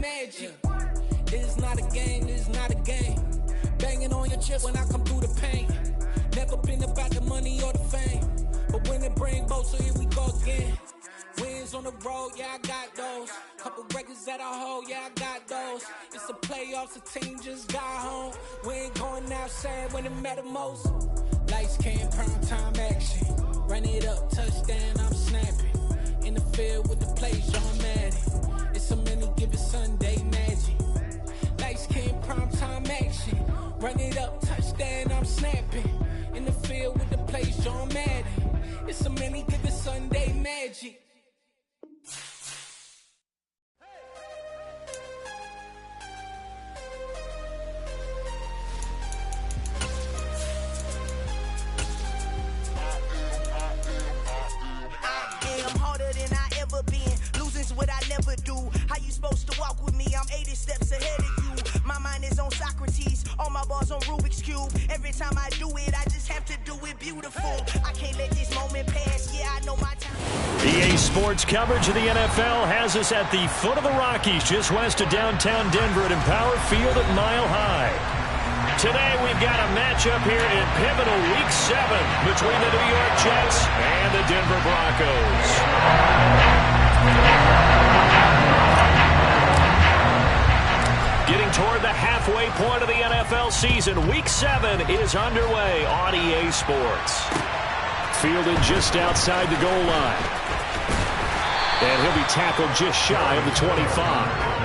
magic. It's not a game, it's not a game. Banging on your chest when I come through the pain. Never been about the money or the fame. But when it bring both, so here we go again. Wins on the road, yeah, I got those. Couple records that I hold, yeah, I got those. It's the playoffs, the team just got home. We ain't going outside when it matter most. Lights came, prime time action. Run it up, touchdown, I'm snapping. In the field with the plays, John Madden. It's a many given Sunday magic. Lights came, prime time action. Run it up, touchdown, I'm snapping. In the field with the plays, John Madden. It's a many given Sunday magic. What I never do. How you supposed to walk with me? I'm 80 steps ahead of you. My mind is on Socrates, all my bars on Rubik's Cube. Every time I do it, I just have to do it beautiful. I can't let this moment pass. Yeah, I know my time. EA Sports coverage of the NFL has us at the foot of the Rockies, just west of downtown Denver at Empower Field at Mile High. Today we've got a matchup here in pivotal Week 7 between the New York Jets and the Denver Broncos. Getting toward the halfway point of the NFL season, Week 7 is underway on EA Sports. Fielded just outside the goal line. And he'll be tackled just shy of the 25.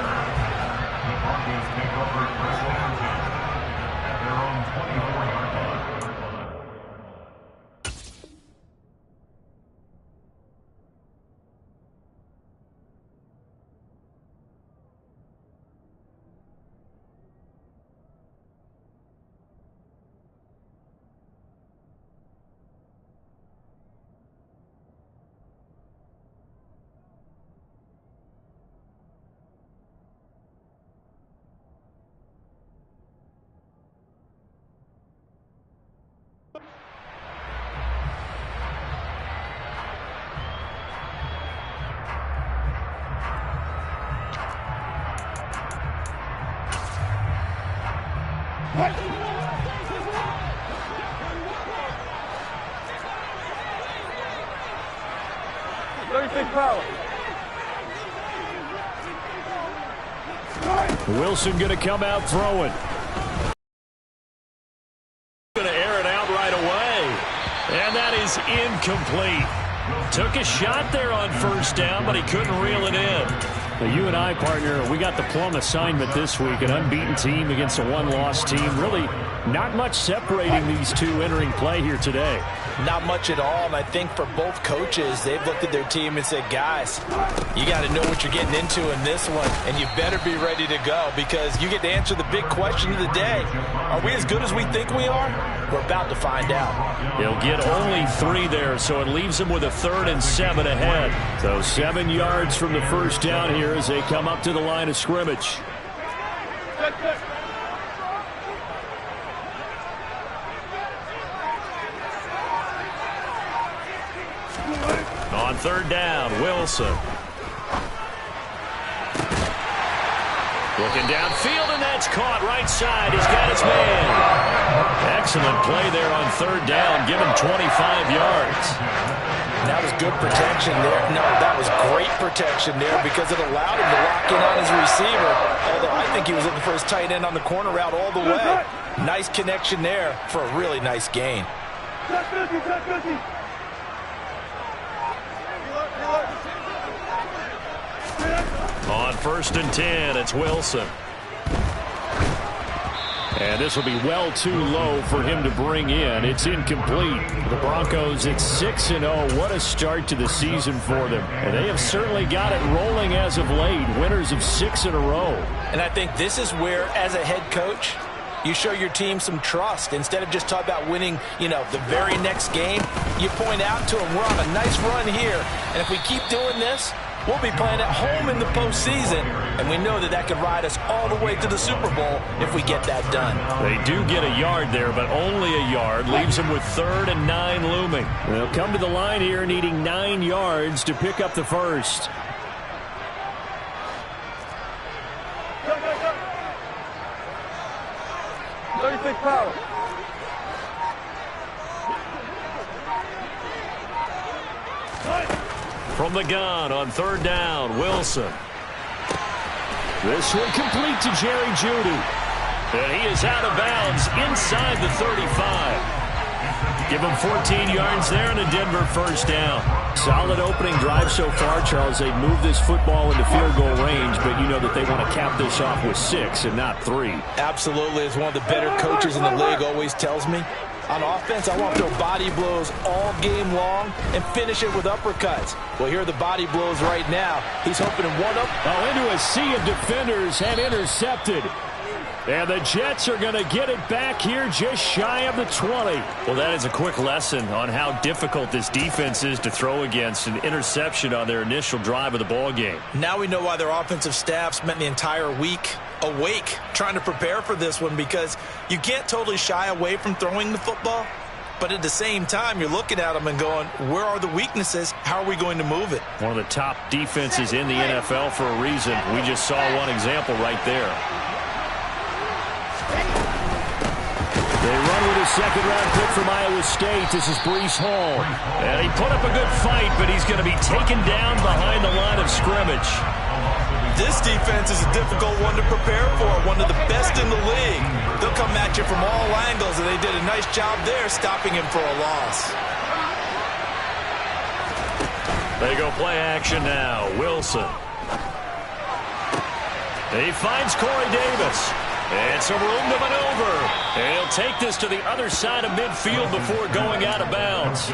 Wilson going to come out throwing. Going to air it out right away. And that is incomplete. Took a shot there on first down, but he couldn't reel it in. Now, you and I, partner, we got the plum assignment this week. An unbeaten team against a one-loss team. Really not much separating these two entering play here today. Not much at all, and I think for both coaches, they've looked at their team and said, guys, you got to know what you're getting into in this one, and you better be ready to go because you get to answer the big question of the day. Are we as good as we think we are? We're about to find out. He'll get only 3 there, so it leaves him with a 3rd and 7 ahead. So 7 yards from the first down here as they come up to the line of scrimmage. On 3rd down, Wilson. Looking downfield, and that's caught right side. He's got his man. Excellent play there on 3rd down. Give him 25 yards. That was good protection there. No, that was great protection there because it allowed him to lock in on his receiver. Although I think he was looking for his tight end on the corner route all the way. Nice connection there for a really nice gain. On 1st and 10, it's Wilson. And this will be well too low for him to bring in. It's incomplete. The Broncos, it's 6-0. What a start to the season for them. And they have certainly got it rolling as of late. Winners of 6 in a row. And I think this is where, as a head coach, you show your team some trust. Instead of just talking about winning, the very next game, you point out to them, we're on a nice run here. And if we keep doing this, we'll be playing at home in the postseason, and we know that could ride us all the way to the Super Bowl if we get that done. They do get a yard there, but only a yard. Leaves them with 3rd and 9 looming. They'll come to the line here needing 9 yards to pick up the first. 36 power. From the gun on third down, Wilson. This one complete to Jerry Jeudy. And he is out of bounds inside the 35. Give him 14 yards there and a Denver first down. Solid opening drive so far, Charles. They've moved this football into field goal range, but you know that they want to cap this off with 6 and not 3. Absolutely. As one of the better coaches in the league always tells me, on offense, I want to throw body blows all game long and finish it with uppercuts. Well, here are the body blows right now. He's hoping to one up. Oh, into a sea of defenders and intercepted. And the Jets are going to get it back here just shy of the 20. Well, that is a quick lesson on how difficult this defense is to throw against. An interception on their initial drive of the ball game. Now we know why their offensive staff spent the entire week awake trying to prepare for this one, because you can't totally shy away from throwing the football. But at the same time, you're looking at them and going, where are the weaknesses? How are we going to move it? One of the top defenses in the NFL for a reason. We just saw one example right there. They run with a second-round pick from Iowa State. This is Breece Hall. And he put up a good fight, but he's going to be taken down behind the line of scrimmage. This defense is a difficult one to prepare for, one of the best in the league. They'll come at you from all angles, and they did a nice job there stopping him for a loss. They go play action now. Wilson. He finds Corey Davis. And some room to maneuver. And he'll take this to the other side of midfield before going out of bounds.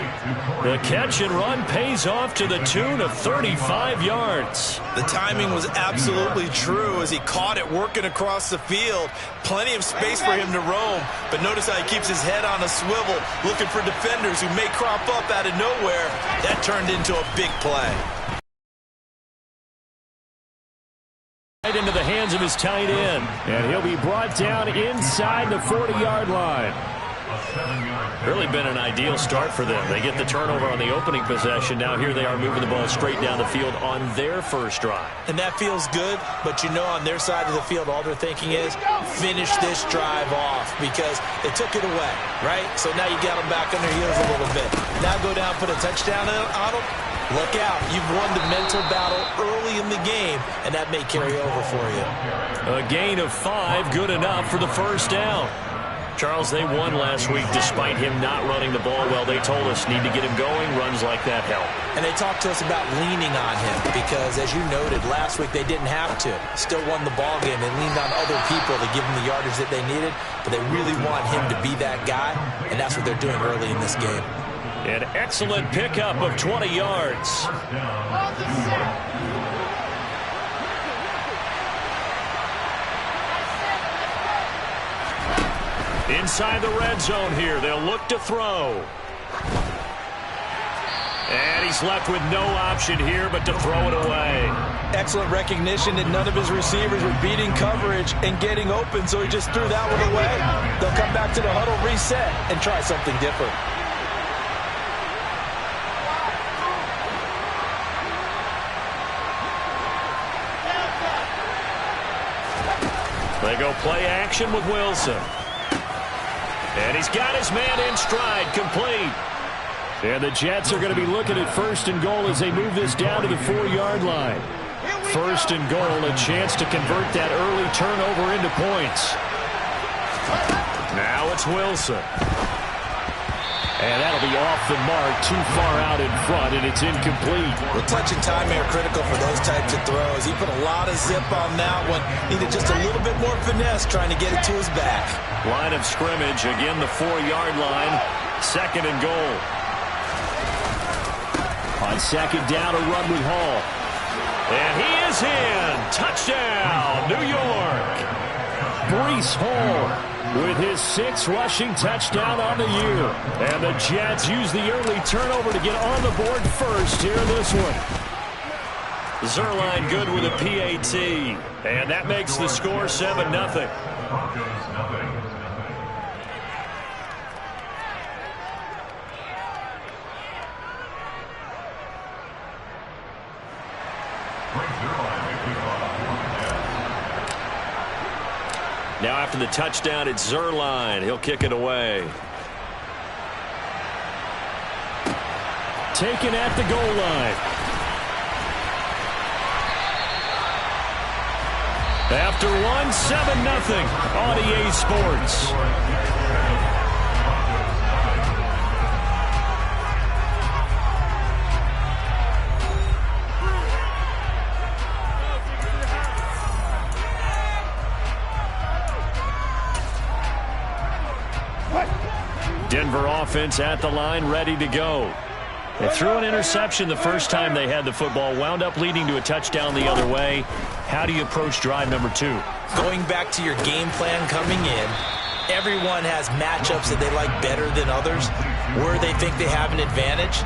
The catch and run pays off to the tune of 35 yards. The timing was absolutely true as he caught it working across the field. Plenty of space for him to roam. But notice how he keeps his head on a swivel, looking for defenders who may crop up out of nowhere. That turned into a big play. Right into the hands of his tight end. And he'll be brought down inside the 40-yard line. Really been an ideal start for them. They get the turnover on the opening possession. Now here they are moving the ball straight down the field on their first drive. And that feels good, but you know on their side of the field all they're thinking is finish this drive off because they took it away, right? So now you got them back on their heels a little bit. Now go down, put a touchdown on them. Look out. You've won the mental battle early in the game, and that may carry over for you. A gain of 5, good enough for the first down. Charles, they won last week despite him not running the ball well. They told us need to get him going. Runs like that help. And they talked to us about leaning on him because, as you noted, last week they didn't have to. Still won the ball game. They leaned on other people to give them the yardage that they needed, but they really want him to be that guy, and that's what they're doing early in this game. An excellent pickup of 20 yards. Inside the red zone here, they'll look to throw. And he's left with no option here but to throw it away. Excellent recognition that none of his receivers were beating coverage and getting open, so he just threw that one away. They'll come back to the huddle, reset, and try something different. They go play action with Wilson. And he's got his man in stride, complete. And the Jets are going to be looking at first and goal as they move this down to the 4-yard line. First and goal, a chance to convert that early turnover into points. Now it's Wilson. And that'll be off the mark, too far out in front, and it's incomplete. The touch and timing are critical for those types of throws. He put a lot of zip on that one. Needed just a little bit more finesse trying to get it to his back. Line of scrimmage, again the 4-yard line, second and goal. On second down, a run with Hall. And he is in. Touchdown, New York. Breece Hall with his 6th rushing touchdown on the year. And the Jets use the early turnover to get on the board first here in this one. Zuerlein good with a PAT. And that makes the score 7-0. Now after the touchdown, it's Zuerlein. He'll kick it away. Taken at the goal line. After one, 7-0 on EA Sports. Denver offense at the line, ready to go. They threw an interception the first time they had the football, wound up leading to a touchdown the other way. How do you approach drive number 2? Going back to your game plan coming in, everyone has matchups that they like better than others. Where they think they have an advantage,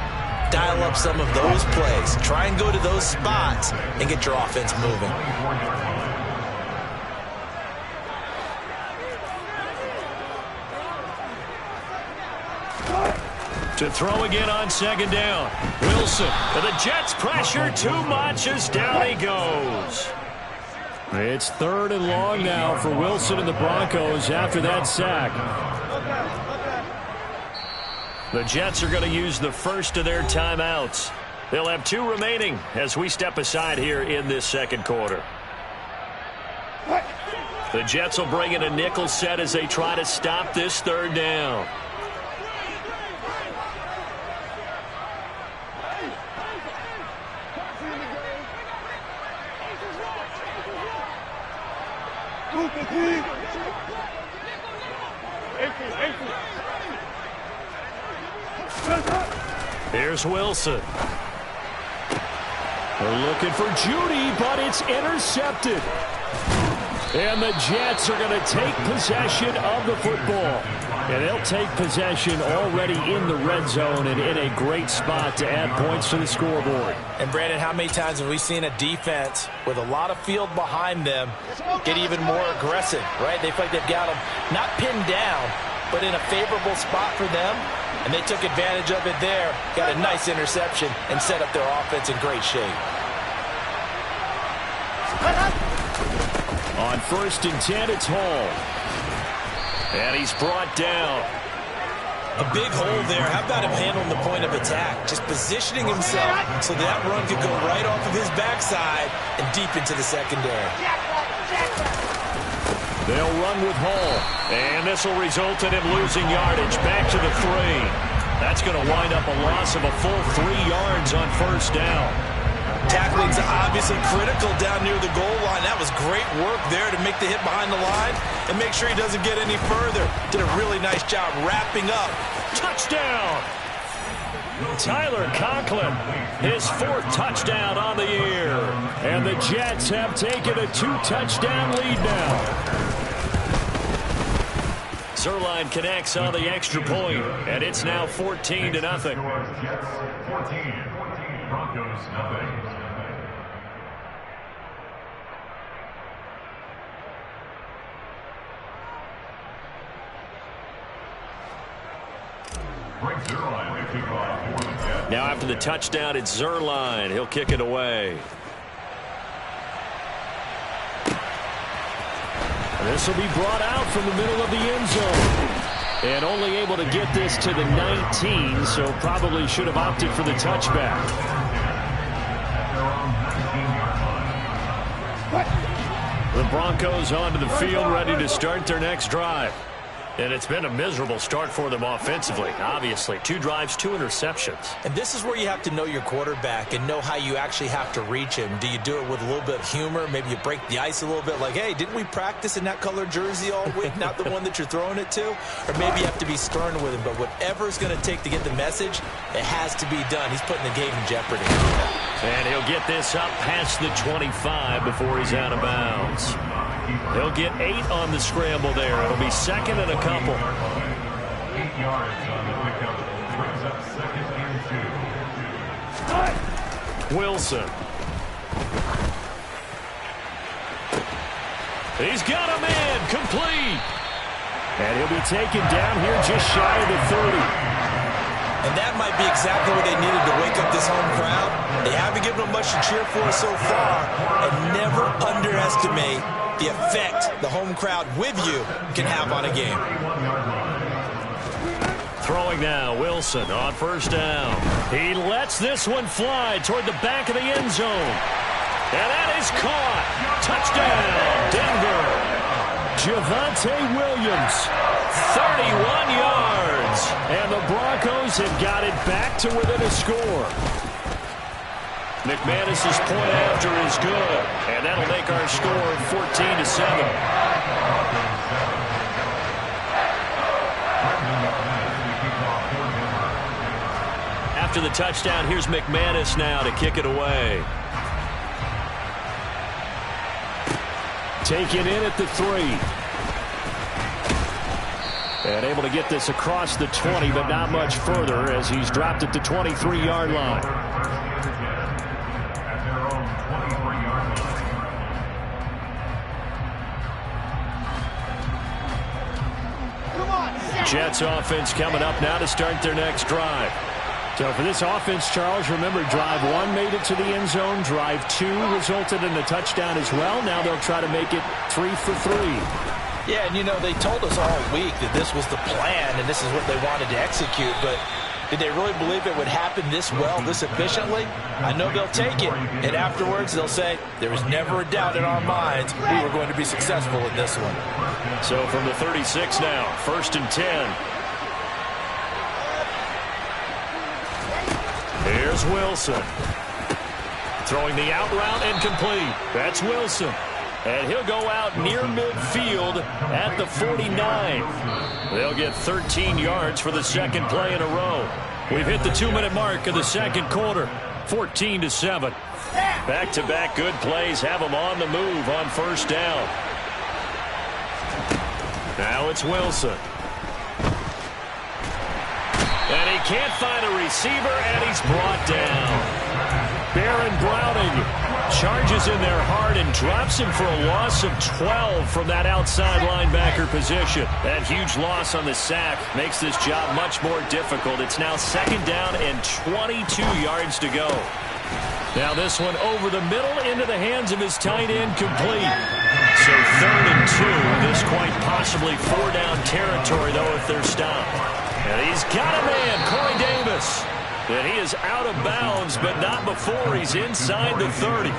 dial up some of those plays. Try and go to those spots and get your offense moving. To throw again on second down. Wilson. And the Jets pressure too much as down he goes. It's 3rd and long now for Wilson and the Broncos after that sack. The Jets are going to use the first of their timeouts. They'll have 2 remaining as we step aside here in this second quarter. The Jets will bring in a nickel set as they try to stop this 3rd down. Here's Wilson. They're looking for Judy, but it's intercepted. And the Jets are going to take possession of the football. And they'll take possession already in the red zone and in a great spot to add points to the scoreboard. And, Brandon, how many times have we seen a defense with a lot of field behind them get even more aggressive, right? They feel like they've got them not pinned down, but in a favorable spot for them. And they took advantage of it there, got a nice interception, and set up their offense in great shape. On 1st and 10, it's Hall. And he's brought down. A big hole there. How about him handling the point of attack? Just positioning himself so that run could go right off of his backside and deep into the secondary. They'll run with Hall. And this will result in him losing yardage back to the 3. That's going to wind up a loss of a full 3 yards on 1st down. Tackling's obviously critical down near the goal line. That was great work there to make the hit behind the line and make sure he doesn't get any further. Did a really nice job wrapping up. Touchdown! Tyler Conklin, his 4th touchdown on the year. And the Jets have taken a 2-touchdown lead now. Zuerlein connects on the extra point, and it's now 14-0. Jets 14, Broncos nothing. Now after the touchdown, it's Zuerlein. He'll kick it away. This will be brought out from the middle of the end zone. And only able to get this to the 19, so probably should have opted for the touchback. The Broncos onto the field, ready to start their next drive. And it's been a miserable start for them offensively, obviously. 2 drives, 2 interceptions. And this is where you have to know your quarterback and know how you actually have to reach him. Do you do it with a little bit of humor? Maybe you break the ice a little bit like, hey, didn't we practice in that colored jersey all week, not the one that you're throwing it to? Or maybe you have to be stern with him. But whatever it's going to take to get the message, it has to be done. He's putting the game in jeopardy. And he'll get this up past the 25 before he's out of bounds. He'll get 8 on the scramble there. It'll be 2nd and a couple. 8 yards on the pickup. Brings up 2nd and 2. Wilson. He's got a man complete. And he'll be taken down here just shy of the 30. And that might be exactly what they needed to wake up this home crowd. They haven't given them much to cheer for so far. And never underestimate the effect the home crowd with you can have on a game. Throwing now, Wilson on first down. He lets this one fly toward the back of the end zone. And that is caught. Touchdown, Denver. Javonte Williams, 31 yards. And the Broncos have got it back to within a score. McManus's point after is good. And that'll make our score 14-7. After the touchdown, here's McManus now to kick it away. Taken in at the 3. And able to get this across the 20, but not much further as he's dropped at the 23-yard line. Jets offense coming up now to start their next drive. So for this offense, Charles, remember, drive 1 made it to the end zone. Drive 2 resulted in a touchdown as well. Now they'll try to make it 3 for 3. Yeah, and you know, they told us all week that this was the plan and this is what they wanted to execute, but did they really believe it would happen this well, this efficiently? I know they'll take it, and afterwards they'll say, there was never a doubt in our minds we were going to be successful in this one. So from the 36 now, 1st and 10. Here's Wilson. Throwing the out route incomplete. That's Wilson. And he'll go out near midfield at the 49. They'll get 13 yards for the second play in a row. We've hit the 2-minute mark of the second quarter. 14-7. Back-to-back good plays have them on the move on first down. Now it's Wilson. And he can't find a receiver, and he's brought down. Baron Browning charges in there hard and drops him for a loss of 12 from that outside linebacker position. That huge loss on the sack makes this job much more difficult. It's now 2nd down and 22 yards to go. Now this one over the middle into the hands of his tight end, complete. So 3rd and 2. This quite possibly 4-down territory, though, if they're stopped. And he's got a man, Corey Davis. And he is out of bounds, but not before he's inside the 30.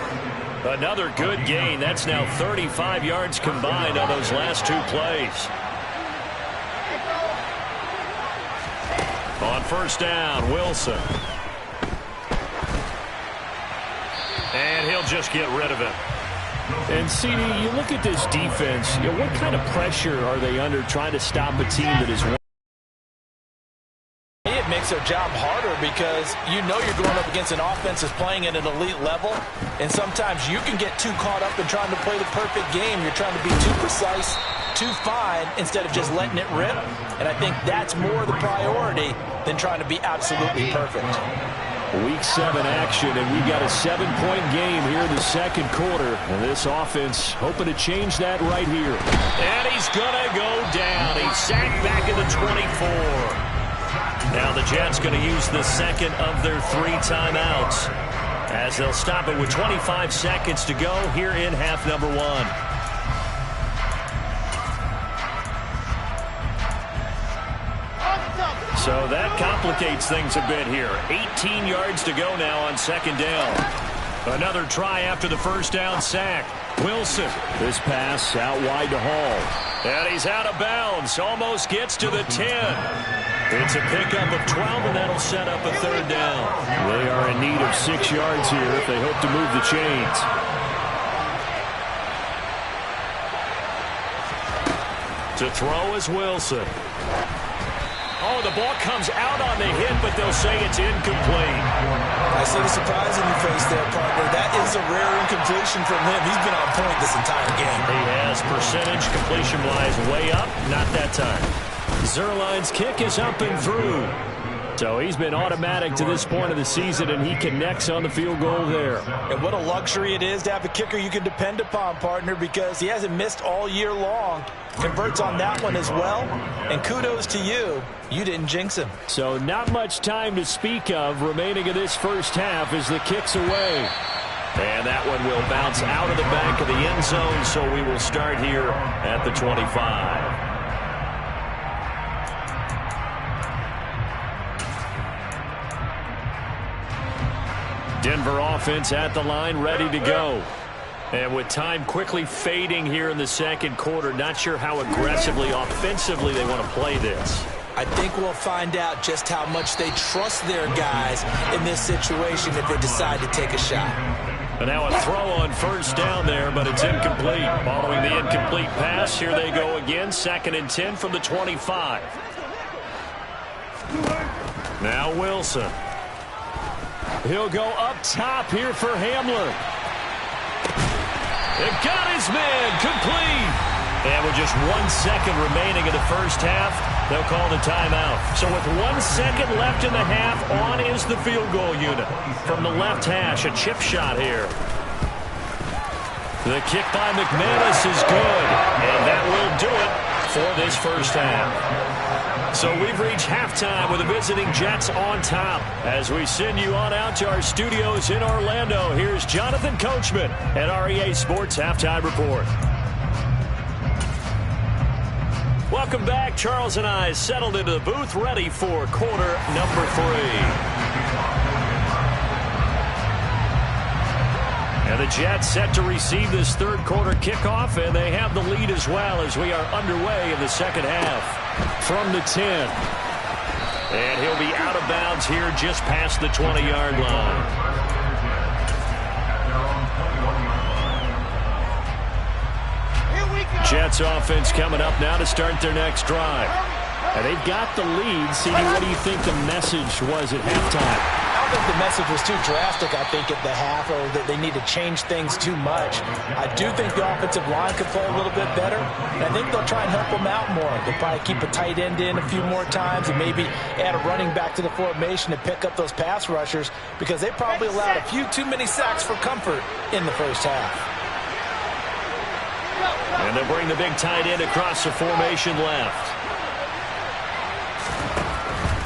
Another good gain. That's now 35 yards combined on those last 2 plays. On first down, Wilson. And he'll just get rid of it. And, CD, you look at this defense, what kind of pressure are they under trying to stop a team that is... It makes their job harder because you know you're going up against an offense that's playing at an elite level, and sometimes you can get too caught up in trying to play the perfect game. You're trying to be too precise, too fine, instead of just letting it rip. And I think that's more the priority than trying to be absolutely perfect. Week 7 action, and we've got a 7-point game here in the second quarter. And this offense hoping to change that right here. And he's going to go down. He's sacked back at the 24. Now the Jets going to use the second of their 3 timeouts as they'll stop it with 25 seconds to go here in half number 1. So that complicates things a bit here. 18 yards to go now on 2nd down. Another try after the first down sack. Wilson. This pass out wide to Hall. And he's out of bounds. Almost gets to the 10. It's a pickup of 12, and that'll set up a 3rd down. They are in need of 6 yards here if they hope to move the chains. To throw is Wilson. Oh, the ball comes out on the hit, but they'll say it's incomplete. I see the surprise in your face there, partner. That is a rare incompletion from him. He's been on point this entire game. He has. Percentage completion-wise way up. Not that time. Zuerlein's kick is up and through. So he's been automatic to this point of the season, and he connects on the field goal there. And what a luxury it is to have a kicker you can depend upon, partner, because he hasn't missed all year long. Converts on that one as well. And kudos to you. You didn't jinx him. So not much time to speak of remaining in this first half as the kick's away. And that one will bounce out of the back of the end zone, so we will start here at the 25. Denver offense at the line, ready to go. And with time quickly fading here in the second quarter, not sure how aggressively, offensively they want to play this. I think we'll find out just how much they trust their guys in this situation if they decide to take a shot. And now a throw on first down there, but it's incomplete. Following the incomplete pass, here they go again. 2nd and 10 from the 25. Now Wilson. He'll go up top here for Hamler. It got his man complete. And with just 1 second remaining in the first half, they'll call the timeout. So with 1 second left in the half, on is the field goal unit. From the left hash, a chip shot here. The kick by McManus is good. And that will do it for this first half. So we've reached halftime with the visiting Jets on top. As we send you on out to our studios in Orlando, here's Jonathan Coachman at REA Sports Halftime Report. Welcome back. Charles and I settled into the booth, ready for quarter number 3. And the Jets set to receive this third quarter kickoff, and they have the lead as well as we are underway in the second half. From the 10. And he'll be out of bounds here just past the 20-yard line. Jets offense coming up now to start their next drive. And they've got the lead. CD, what do you think the message was at halftime? I don't think the message was too drastic, I think, at the half, or that they need to change things too much. I do think the offensive line could play a little bit better, and I think they'll try and help them out more. They'll probably keep a tight end in a few more times and maybe add a running back to the formation to pick up those pass rushers, because they probably allowed a few too many sacks for comfort in the first half. And they'll bring the big tight end across the formation left.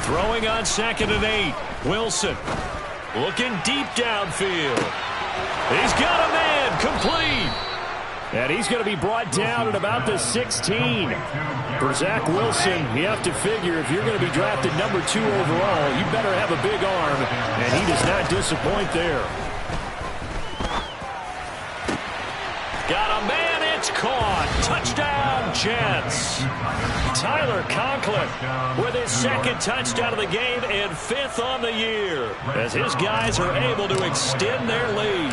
Throwing on 2nd and 8. Wilson looking deep downfield. He's got a man complete. And he's going to be brought down at about the 16. For Zach Wilson, you have to figure if you're going to be drafted number 2 overall, you better have a big arm, and he does not disappoint there. Got a man, it's caught. Touchdown, Jets. Tyler Conklin with his 2nd touchdown of the game and 5th on the year, as his guys are able to extend their lead.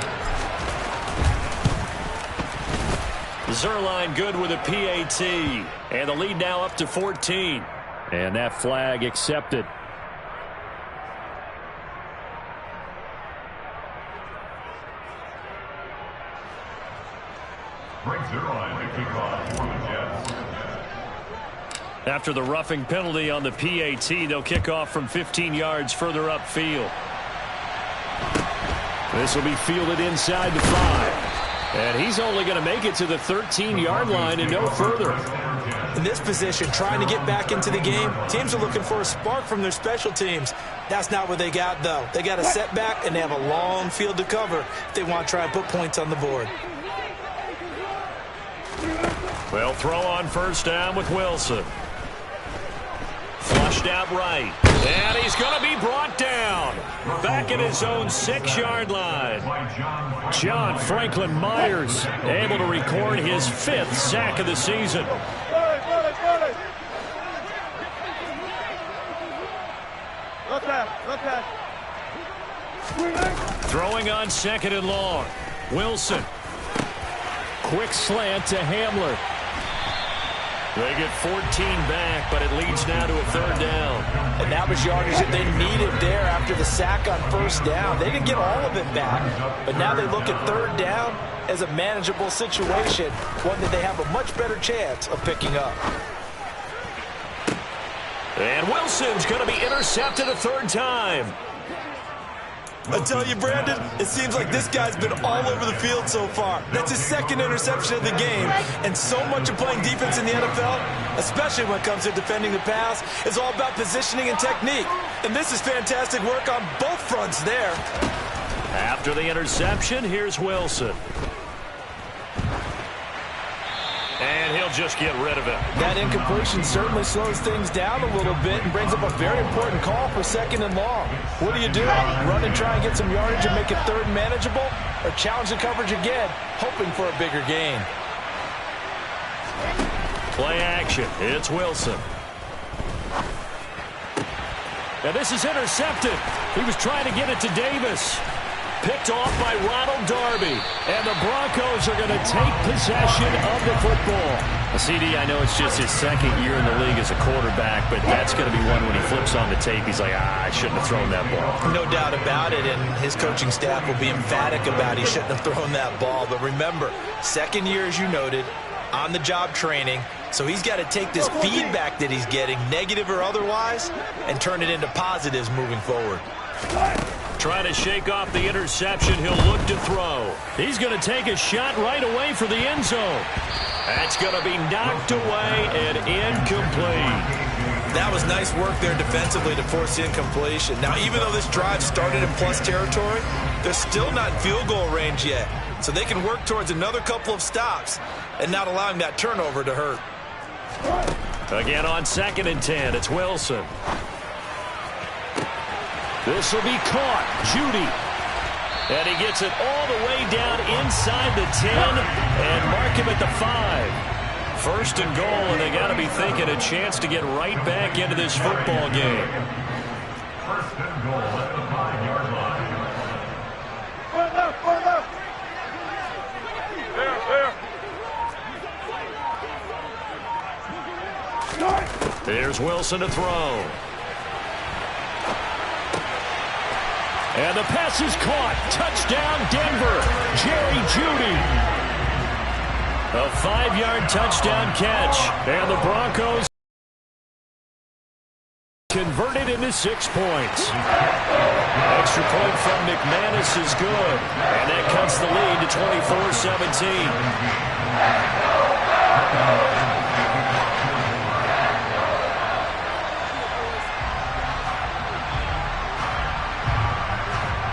Zuerlein good with a PAT, and the lead now up to 14. And that flag accepted. Frank Zuerlein, the kickoff for the Jets. After the roughing penalty on the PAT, they'll kick off from 15 yards further upfield. This will be fielded inside the 5. And he's only going to make it to the 13-yard line and no further. In this position, trying to get back into the game, teams are looking for a spark from their special teams. That's not what they got, though. They got a setback, and they have a long field to cover if they want to try and put points on the board. They'll throw on first down with Wilson. Flushed out right. And he's going to be brought down. Back at his own 6-yard line. John Franklin Myers able to record his 5th sack of the season. Throwing on 2nd and long. Wilson. Quick slant to Hamler. They get 14 back, but it leads now to a 3rd down. And that was yardage that they needed there after the sack on first down. They didn't get all of it back, but now they look at 3rd down as a manageable situation, one that they have a much better chance of picking up. And Wilson's going to be intercepted a 3rd time. I tell you, Brandon, it seems like this guy's been all over the field so far. That's his 2nd interception of the game. And so much of playing defense in the NFL, especially when it comes to defending the pass, is all about positioning and technique. And this is fantastic work on both fronts there. After the interception, here's Wilson. And he'll just get rid of it. That incompletion certainly slows things down a little bit and brings up a very important call for 2nd and long. What do? Run and try and get some yardage and make it 3rd and manageable? Or challenge the coverage again, hoping for a bigger gain? Play action. It's Wilson. And this is intercepted. He was trying to get it to Davis. Picked off by Ronald Darby. And the Broncos are going to take possession of the football. CD, I know it's just his 2nd year in the league as a quarterback, but that's going to be one when he flips on the tape. He's like, I shouldn't have thrown that ball. No doubt about it, and his coaching staff will be emphatic about he shouldn't have thrown that ball. But remember, 2nd year, as you noted, on-the-job training. So he's got to take this feedback that he's getting, negative or otherwise, and turn it into positives moving forward. Trying to shake off the interception. He'll look to throw. He's going to take a shot right away for the end zone. That's going to be knocked away and incomplete. That was nice work there defensively to force incompletion. Now, even though this drive started in plus territory, they're still not in field goal range yet. So they can work towards another couple of stops and not allowing that turnover to hurt. Again on 2nd and 10, it's Wilson. This will be caught. Judy. And he gets it all the way down inside the 10 and mark him at the 5. 1st and goal, and they got to be thinking a chance to get right back into this football game. 1st and goal at the 5-yard line. There's Wilson to throw. And the pass is caught. Touchdown, Denver. Jerry Jeudy. A 5-yard touchdown catch. And the Broncos converted into 6 points. Extra point from McManus is good. And that cuts the lead to 24-17.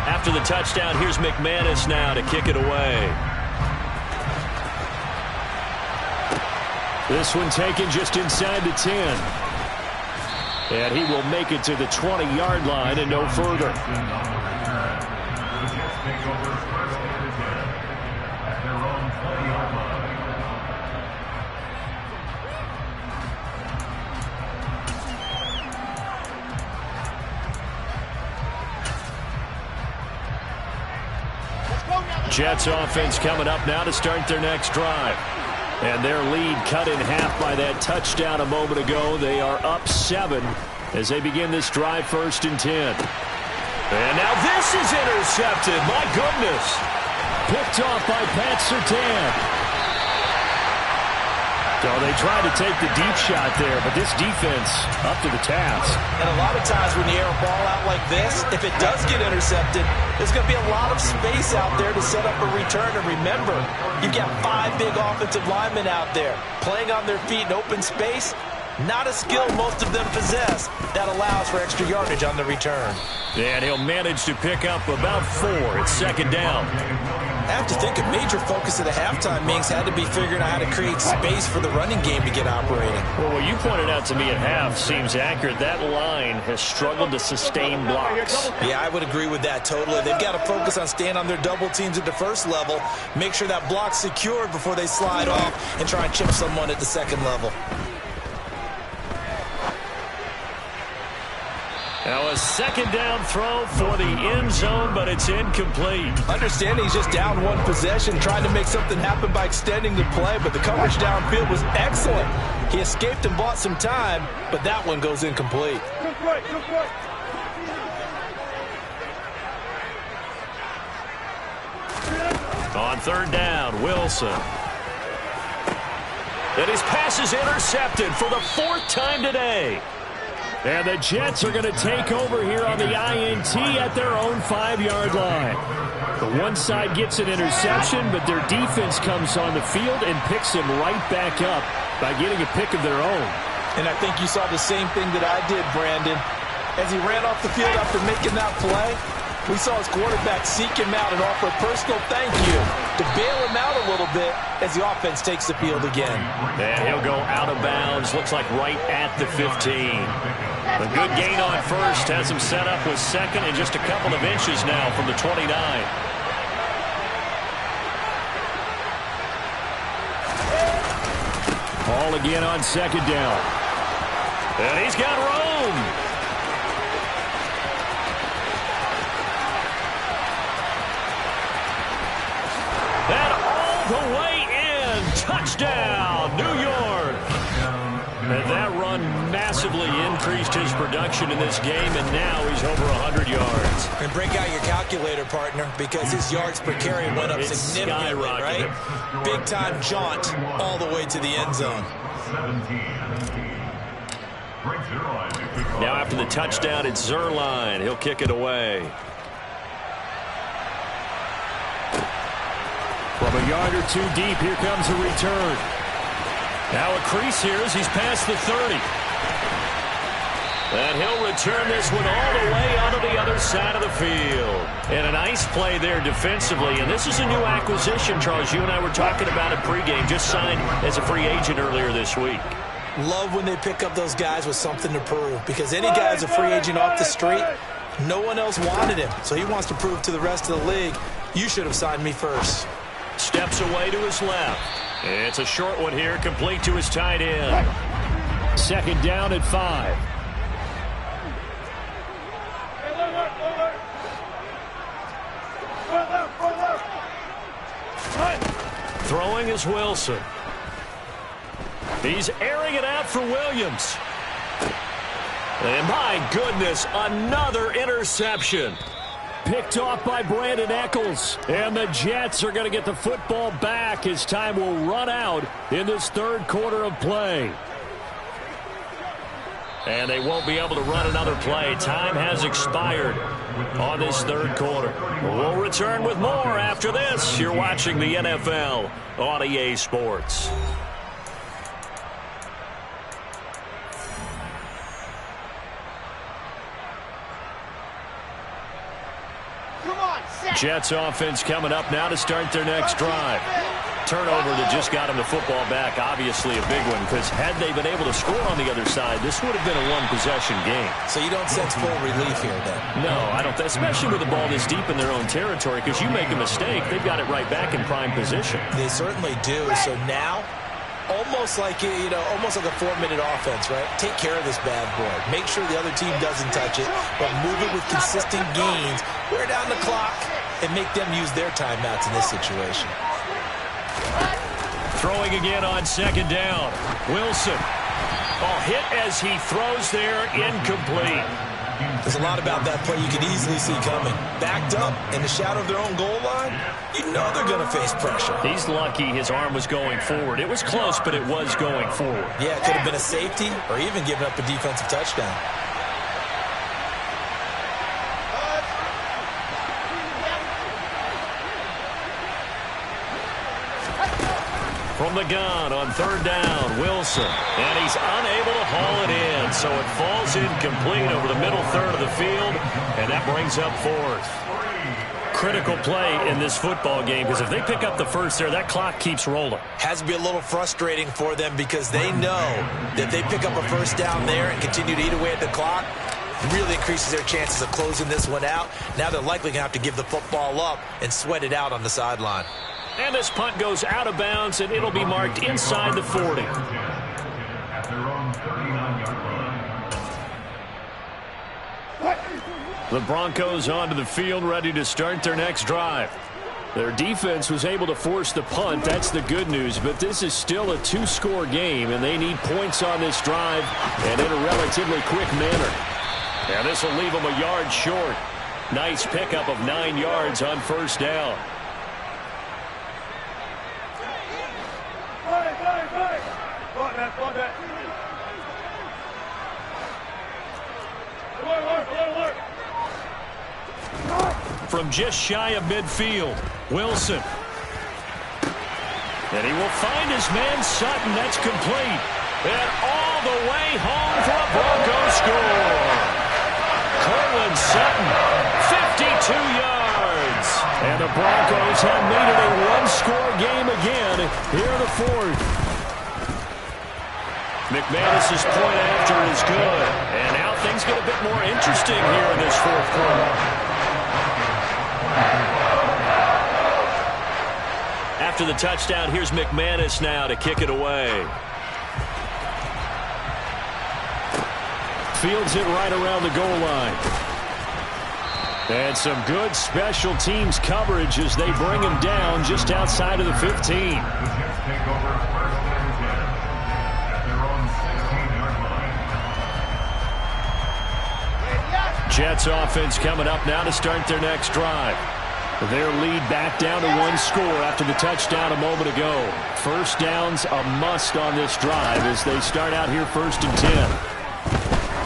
After the touchdown, here's McManus now to kick it away. This one taken just inside the 10. And he will make it to the 20-yard line and no further. Jets offense coming up now to start their next drive. And their lead cut in half by that touchdown a moment ago. They are up 7 as they begin this drive, 1st and 10. And now this is intercepted. My goodness. Picked off by Pat Surtain. So they tried to take the deep shot there, but this defense up to the task. And a lot of times when you air a ball out like this, if it does get intercepted, there's going to be a lot of space out there to set up a return. And remember, you've got 5 big offensive linemen out there playing on their feet in open space. Not a skill most of them possess that allows for extra yardage on the return. And he'll manage to pick up about 4. It's 2nd down. I have to think a major focus of the halftime meetings had to be figuring out how to create space for the running game to get operating. Well, what you pointed out to me at half seems accurate. That line has struggled to sustain blocks. Yeah, I would agree with that totally. They've got to focus on staying on their double teams at the first level, make sure that block's secured before they slide off and try and chip someone at the second level. Now a 2nd down throw for the end zone, but it's incomplete. Understanding he's just down 1 possession, trying to make something happen by extending the play, but the coverage downfield was excellent. He escaped and bought some time, but that one goes incomplete. On 3rd down, Wilson. And his pass is intercepted for the 4th time today. And the Jets are going to take over here on the INT at their own 5-yard line. The one side gets an interception, but their defense comes on the field and picks him right back up by getting a pick of their own. And I think you saw the same thing that I did, Brandon. As he ran off the field after making that play, We saw his quarterback seek him out and offer a personal thank you to bail him out a little bit as the offense takes the field again. And he'll go out of bounds. Looks like right at the 15. A good gain on first has him set up with second and just a couple of inches now from the 29. Ball again on second down. And he's got Rome. And all the way in. Touchdown, New York. And that run massively increased his production in this game, and now he's over 100 yards. And break out your calculator, partner, because his yards per carry went up significantly, right? Big-time jaunt all the way to the end zone. Now after the touchdown, it's Zuerlein. He'll kick it away. From a yard or two deep, here comes a return. Now a crease here as he's past the 30. And he'll return this one all the way onto the other side of the field. And a nice play there defensively. And this is a new acquisition, Charles. You and I were talking about it pregame. Just signed as a free agent earlier this week. Love when they pick up those guys with something to prove. Because any guy who's a free agent off the street, no one else wanted him. So he wants to prove to the rest of the league, you should have signed me first. Steps away to his left. It's a short one here, complete to his tight end. Second down at 5. Throwing is Wilson. He's airing it out for Williams. And my goodness, another interception. Picked off by Brandon Echols. And the Jets are going to get the football back as time will run out in this third quarter of play. And they won't be able to run another play. Time has expired on this third quarter. We'll return with more after this. You're watching the NFL on EA Sports. Jets offense coming up now to start their next drive. Turnover that just got him the football back, obviously a big one, because had they been able to score on the other side, this would have been a one-possession game. So you don't sense full relief here, then? No, I don't, especially with the ball this deep in their own territory, because you make a mistake, they've got it right back in prime position. They certainly do. So now, almost like a 4-minute offense, right? Take care of this bad boy. Make sure the other team doesn't touch it, but move it with consistent gains. Wear down the clock and make them use their timeouts in this situation. Throwing again on second down. Wilson. Ball hit as he throws there, incomplete. There's a lot about that play you can easily see coming. Backed up in the shadow of their own goal line, you know they're going to face pressure. He's lucky his arm was going forward. It was close, but it was going forward. Yeah, it could have been a safety or even given up a defensive touchdown. From the gun on third down, Wilson. And he's unable to haul it in, so it falls incomplete over the middle third of the field, and that brings up fourth. Critical play in this football game, because if they pick up the first there, that clock keeps rolling. Has to be a little frustrating for them because they know that they pick up a first down there and continue to eat away at the clock, really increases their chances of closing this one out. Now they're likely going to have to give the football up and sweat it out on the sideline. And this punt goes out of bounds, and it'll be marked inside the 40. The Broncos onto the field, ready to start their next drive. Their defense was able to force the punt. That's the good news, but this is still a two-score game, and they need points on this drive and in a relatively quick manner. And this will leave them a yard short. Nice pickup of 9 yards on first down. From just shy of midfield, Wilson. And he will find his man Sutton. That's complete. And all the way home for a Bronco score. Cortland Sutton, 52 yards. And the Broncos have made it a one-score game again here in the fourth. McManus's point after is good. And now things get a bit more interesting here in this fourth quarter. After the touchdown, here's McManus now to kick it away. Fields it right around the goal line. And some good special teams coverage as they bring him down just outside of the 15. The Jets take over first and 10 at their own 16-yard line. Jets offense coming up now to start their next drive. Their lead back down to one score after the touchdown a moment ago. First down's a must on this drive as they start out here first and 10.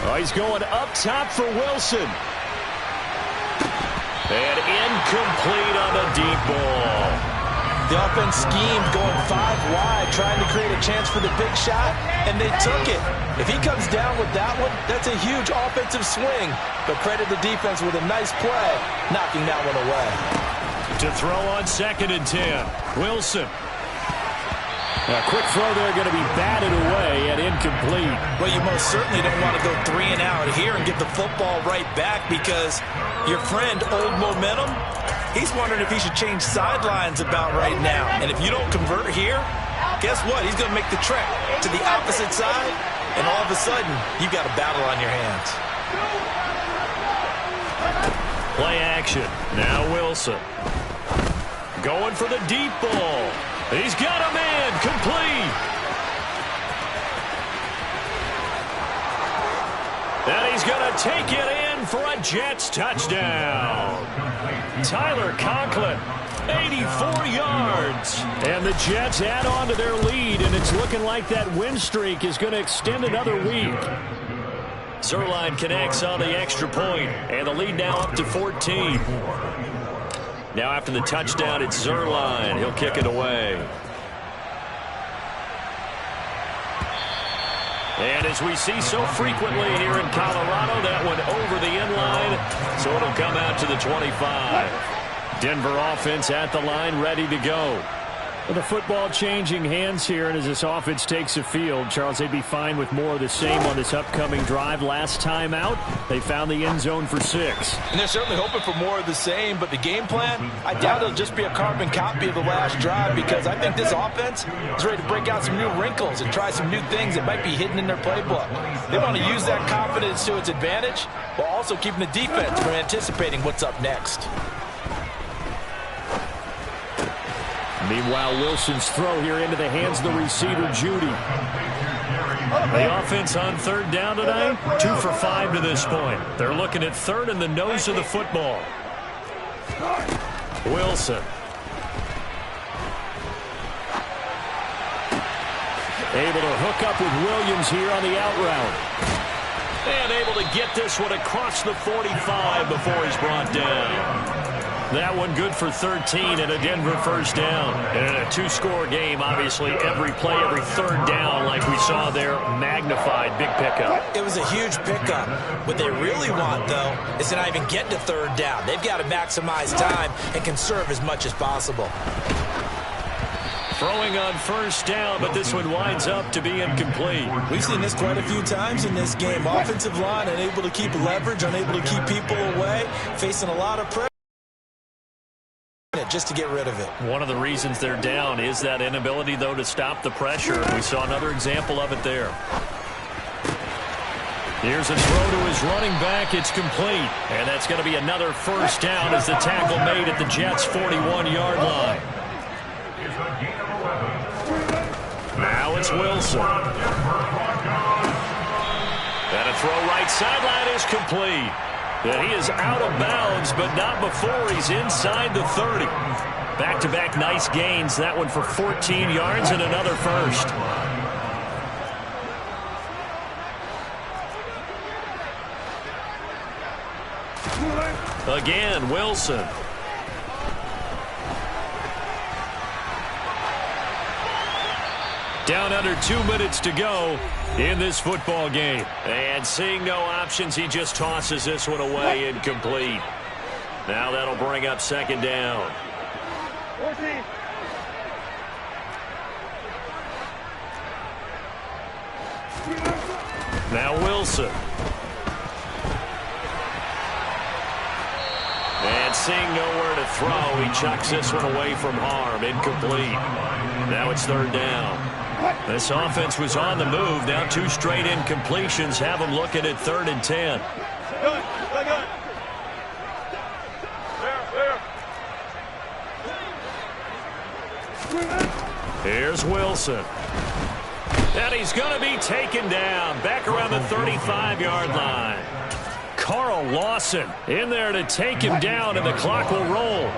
Oh, he's going up top for Wilson. And incomplete on the deep ball. The offense schemed going 5 wide, trying to create a chance for the big shot, and they took it. If he comes down with that one, that's a huge offensive swing. But credit the defense with a nice play, knocking that one away. To throw on second and 10. Wilson. A quick throw there going to be batted away and incomplete. Well, you most certainly don't want to go 3 and out here and get the football right back because your friend, Old Momentum, he's wondering if he should change sidelines about right now. And if you don't convert here, guess what? He's going to make the trek to the opposite side, and all of a sudden, you've got a battle on your hands. Play action. Now Wilson. Going for the deep ball. He's got a man. Complete. And he's going to take it in for a Jets touchdown. Tyler Conklin, 84 yards. And the Jets add on to their lead, and it's looking like that win streak is going to extend another week. Zuerlein connects on the extra point, and the lead now up to 14. Now after the touchdown, it's Zuerlein. He'll kick it away. And as we see so frequently here in Colorado, that one over the end line, so it'll come out to the 25. Denver offense at the line, ready to go. Well, the football changing hands here, and as this offense takes the field, Charles, they'd be fine with more of the same on this upcoming drive. Last time out, they found the end zone for 6. And they're certainly hoping for more of the same, but the game plan, I doubt it'll just be a carbon copy of the last drive because I think this offense is ready to break out some new wrinkles and try some new things that might be hidden in their playbook. They want to use that confidence to its advantage while also keeping the defense from anticipating what's up next. Meanwhile, Wilson's throw here into the hands of the receiver, Judy. The offense on third down tonight, 2 for 5 to this point. They're looking at third in the nose of the football. Wilson. Able to hook up with Williams here on the out route. And able to get this one across the 45 before he's brought down. That one good for 13 and a Denver first down. And in a 2-score game, obviously, every play, every third down, like we saw there, magnified, big pickup. It was a huge pickup. What they really want, though, is to not even get to third down. They've got to maximize time and conserve as much as possible. Throwing on first down, but this one winds up to be incomplete. We've seen this quite a few times in this game. Offensive line unable to keep leverage, unable to keep people away, facing a lot of pressure just to get rid of it. One of the reasons they're down is that inability, though, to stop the pressure. We saw another example of it there. Here's a throw to his running back. It's complete. And that's going to be another first down as the tackle made at the Jets' 41-yard line. Now it's Wilson. And a throw right sideline is complete. And he is out of bounds, but not before he's inside the 30. Back-to-back nice gains. That one for 14 yards and another first. Again, Wilson. Down under 2 minutes to go in this football game. And seeing no options, he just tosses this one away incomplete. Now that'll bring up second down. Now Wilson. And seeing nowhere to throw, he chucks this one away from harm. Incomplete. Now it's third down. This offense was on the move. Now 2 straight incompletions have them looking at 3rd and 10. Here's Wilson. And he's going to be taken down back around the 35-yard line. Carl Lawson in there to take him down, and the clock will roll.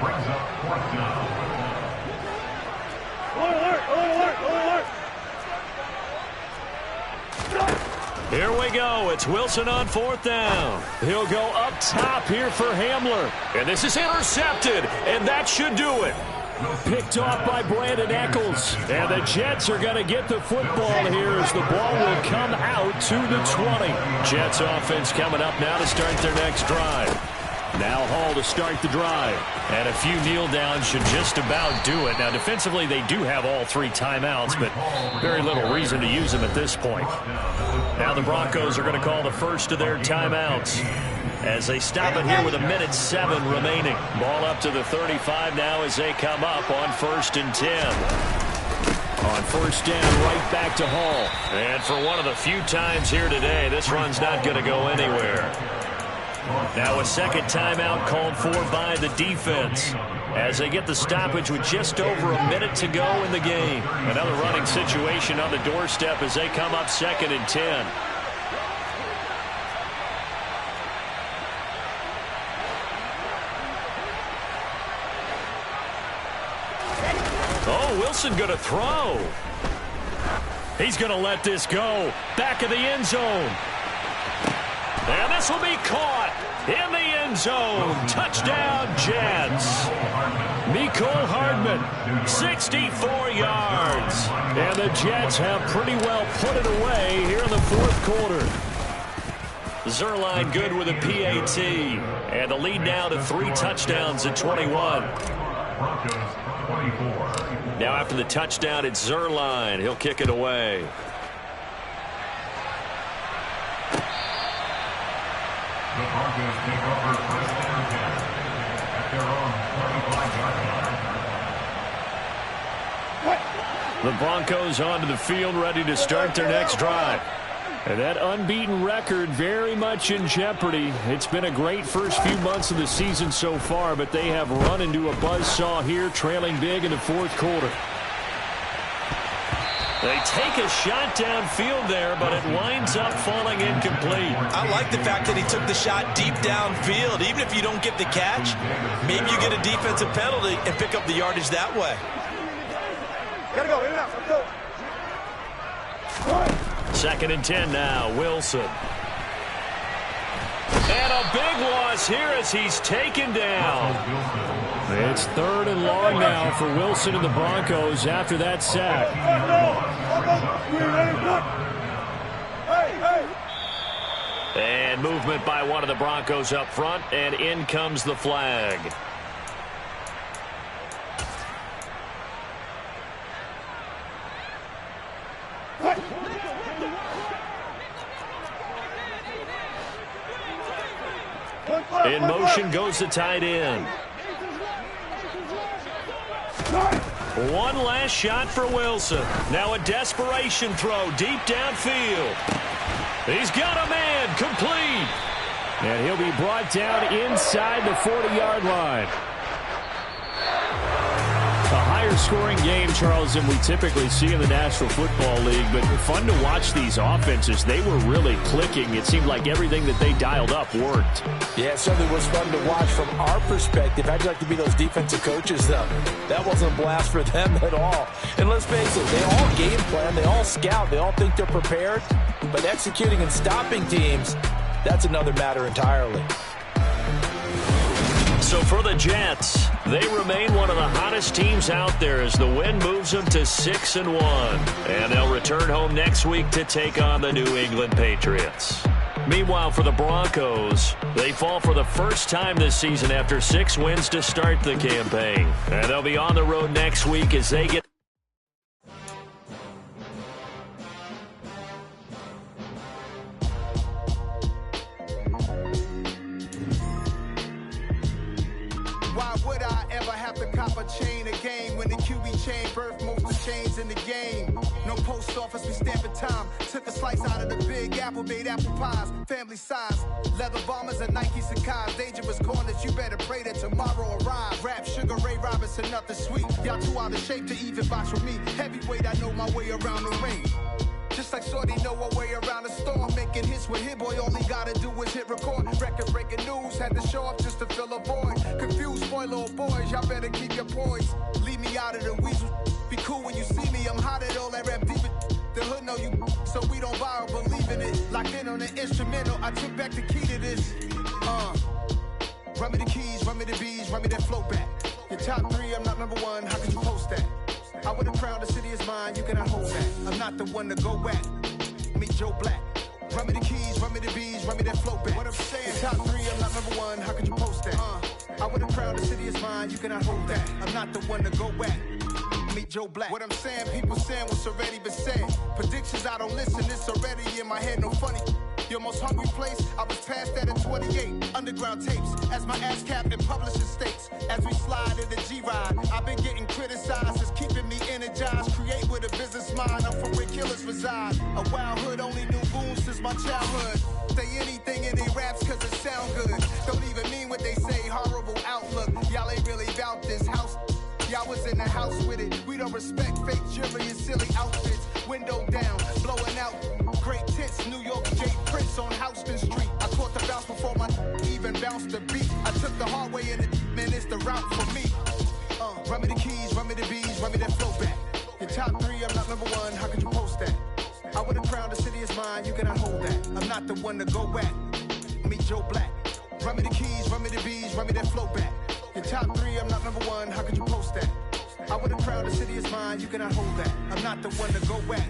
Here we go. It's Wilson on 4th down. He'll go up top here for Hamler. And this is intercepted, and that should do it. Picked off by Brandon Echols. And the Jets are going to get the football here as the ball will come out to the 20. Jets offense coming up now to start their next drive. Now Hall to start the drive. And a few kneel downs should just about do it. Now defensively they do have all 3 timeouts, but very little reason to use them at this point. Now the Broncos are going to call the first of their timeouts as they stop it here with 1:07 remaining. Ball up to the 35 now as they come up on 1st and 10. On 1st down, right back to Hall. And for one of the few times here today, this run's not going to go anywhere. Now a second timeout called for by the defense as they get the stoppage with just over a minute to go in the game. Another running situation on the doorstep as they come up 2nd and 10. Oh, Wilson going to throw. He's going to let this go. Back of the end zone. And this will be caught in the end zone. Touchdown, Jets. Mecole Hardman, 64 yards. And the Jets have pretty well put it away here in the 4th quarter. Zuerlein good with a PAT. And the lead now to 3 touchdowns at 21. Now after the touchdown, it's Zuerlein. He'll kick it away. The Broncos take over 1st and 10 at their own 35-yard line. The Broncos onto the field, ready to start their next drive. And that unbeaten record very much in jeopardy. It's been a great first few months of the season so far, but they have run into a buzzsaw here, trailing big in the 4th quarter. They take a shot downfield there, but it winds up falling incomplete. I like the fact that he took the shot deep downfield. Even if you don't get the catch, maybe you get a defensive penalty and pick up the yardage that way. Gotta go, in and out, let's go. 2nd and 10 now, Wilson. And a big loss here as he's taken down. It's 3rd and long now for Wilson and the Broncos after that sack. And movement by one of the Broncos up front, and in comes the flag. In motion goes the tight end. One last shot for Wilson. Now a desperation throw deep downfield. He's got a man, complete. And he'll be brought down inside the 40-yard line. A higher-scoring game, Charles, than we typically see in the National Football League, but fun to watch these offenses. They were really clicking. It seemed like everything that they dialed up worked. Yeah, it certainly was fun to watch from our perspective. I'd like to be those defensive coaches, though. That wasn't a blast for them at all. And let's face it, they all game plan, they all scout, they all think they're prepared, but executing and stopping teams, that's another matter entirely. So for the Jets, they remain one of the hottest teams out there as the win moves them to 6-1. And they'll return home next week to take on the New England Patriots. Meanwhile, for the Broncos, they fall for the first time this season after 6 wins to start the campaign. And they'll be on the road next week as they get... Why would I ever have to cop a chain again when the QB chain birthed most of the chains in the game? No post office, we stamping time. Took a slice out of the big apple, made apple pies, family size. Leather bombers and Nike Sacai's. Dangerous corners, you better pray that tomorrow arrives. Rap, Sugar Ray Robinson, nothing sweet. Y'all too out of shape to even box with me. Heavyweight, I know my way around the ring. Just like Shorty know her way around the storm. Making hits with Hit Boy, all he gotta do is hit record. Record-breaking news, had to show up just to fill a void. Confused, spoiled little boys, y'all better keep your poise. Leave me out of the weasel. Be cool when you see me, I'm hot at all that rap deep. The hood know you, so we don't borrow, believe in it. Locked in on the instrumental, I took back the key to this. Run me the keys, run me the bees, run me that flow back. Your top 3, I'm not number 1, how could you post that? I would have crowned the city is mine, you cannot hold that. I'm not the one to go at. Meet Joe Black. Run me the keys, run me the bees, run me that flow back. What I'm saying, your top 3, I'm not number 1, how could you post that? I would have crowned the city is mine, you cannot hold that. I'm not the one to go at. Meet Joe Black. What I'm saying, people saying what's already been said. Predictions, I don't listen, it's already in my head, no funny. Your most hungry place, I was past that at 28. Underground tapes, as my ass cap in publishing states. As we slide in the G-Ride, I've been getting criticized, it's keeping me energized. Create with a business mind, I'm from where killers reside. A wild hood, only knew boom since my childhood. Say anything in they raps cause it sound good. Don't even mean what they say, horrible outlook. Y'all ain't really about this house. Y'all was in the house with it. We don't respect fake jewelry and silly outfits. Window down, blowing out. Great tits, New York J. Prince on Houston Street. I caught the bounce before my even bounced the beat. I took the hard way in it, man, it's the route for me. Run me the keys, run me the bees, run me that flow back. Your top 3, I'm not number 1, how could you post that? I would have crowned the city is mine, you cannot hold that. I'm not the one to go at. Meet Joe Black. Run me the keys, run me the bees, run me that flow back. Your top 3, I'm not number 1, how could you post that? I would have crowned the city is mine, you cannot hold that. I'm not the one to go at.